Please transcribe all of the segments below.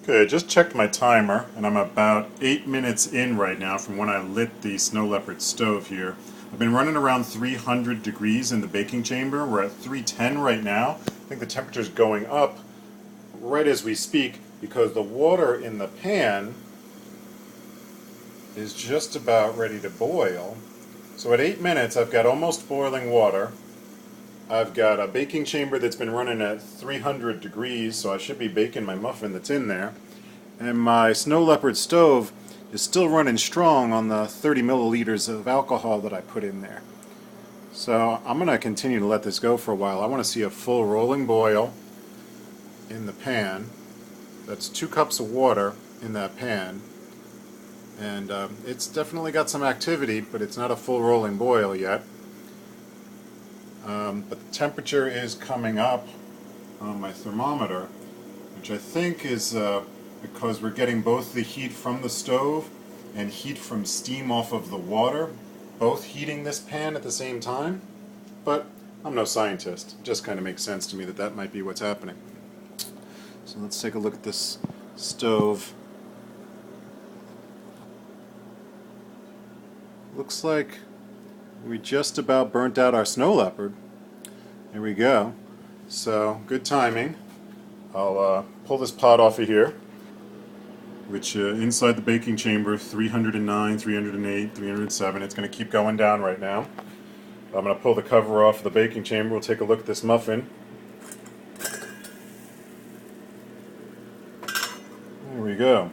Okay, I just checked my timer, and I'm about 8 minutes in right now from when I lit the Snow Leopard stove here. I've been running around 300 degrees in the baking chamber. We're at 310 right now. I think the temperature's going up right as we speak because the water in the pan is just about ready to boil. So at 8 minutes, I've got almost boiling water. I've got a baking chamber that's been running at 300 degrees, so I should be baking my muffin that's in there. And my Snow Leopard stove is still running strong on the 30 milliliters of alcohol that I put in there. So I'm going to continue to let this go for a while. I want to see a full rolling boil in the pan. That's 2 cups of water in that pan. And it's definitely got some activity, but it's not a full rolling boil yet. But the temperature is coming up on my thermometer, which I think is because we're getting both the heat from the stove and heat from steam off of the water, both heating this pan at the same time. But I'm no scientist. It just kind of makes sense to me that that might be what's happening. So let's take a look at this stove. Looks like we just about burnt out our Snow Leopard. Here we go. So, good timing. I'll pull this pot off of here, which inside the baking chamber, 309, 308, 307. It's going to keep going down right now. I'm going to pull the cover off of the baking chamber. We'll take a look at this muffin. There we go.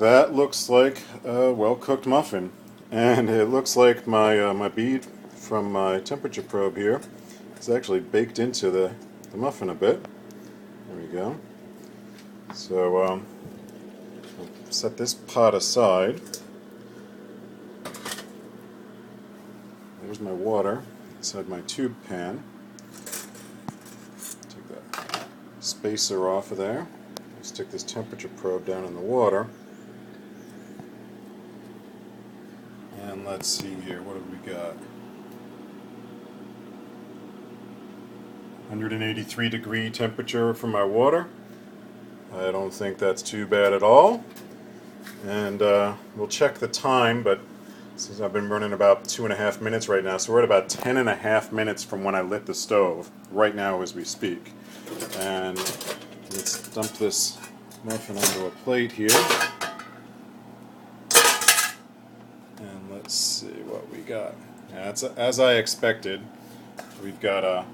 That looks like a well-cooked muffin. And it looks like my bead from my temperature probe here is actually baked into the muffin a bit. There we go. So I'll set this pot aside. There's my water inside my tube pan. Take that spacer off of there. Stick this temperature probe down in the water. And let's see here, what have we got? 183 degree temperature for my water. I don't think that's too bad at all. And we'll check the time, but since I've been running about 2.5 minutes right now, so we're at about 10.5 minutes from when I lit the stove, right now as we speak. And let's dump this muffin onto a plate here. And let's see what we got. Yeah, it's as I expected. We've got a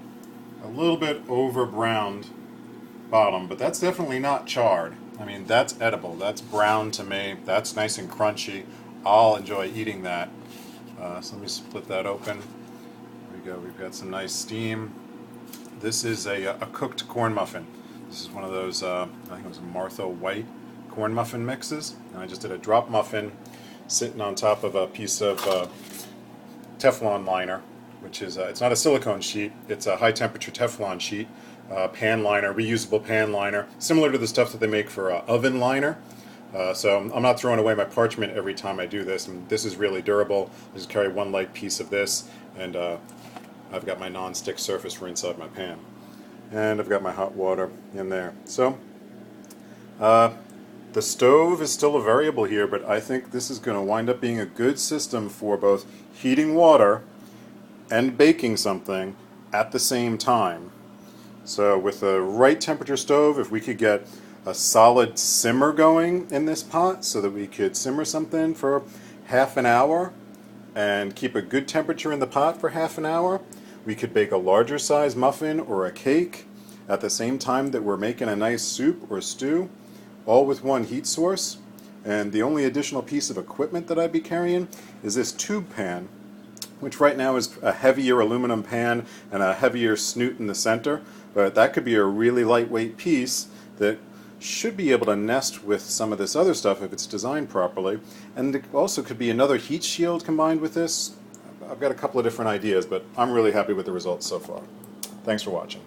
little bit over browned bottom, but that's definitely not charred. I mean, that's edible. That's brown to me. That's nice and crunchy. I'll enjoy eating that. So let me split that open. There we go. We've got some nice steam. This is a cooked corn muffin. This is one of those, I think it was a Martha White corn muffin mixes. And I just did a drop muffin sitting on top of a piece of Teflon liner, which is, it's not a silicone sheet, it's a high temperature Teflon sheet, pan liner, reusable pan liner, similar to the stuff that they make for oven liner. So I'm not throwing away my parchment every time I do this, and this is really durable. I just carry one light piece of this, and I've got my non-stick surface for inside my pan. And I've got my hot water in there. So, the stove is still a variable here, but I think this is going to wind up being a good system for both heating water and baking something at the same time. So with the right temperature stove, if we could get a solid simmer going in this pot so that we could simmer something for half an hour and keep a good temperature in the pot for half an hour, we could bake a larger size muffin or a cake at the same time that we're making a nice soup or stew, all with one heat source. And the only additional piece of equipment that I'd be carrying is this tube pan, which right now is a heavier aluminum pan and a heavier snoot in the center, but that could be a really lightweight piece that should be able to nest with some of this other stuff if it's designed properly. And it also could be another heat shield combined with this. I've got a couple of different ideas, but I'm really happy with the results so far. Thanks for watching.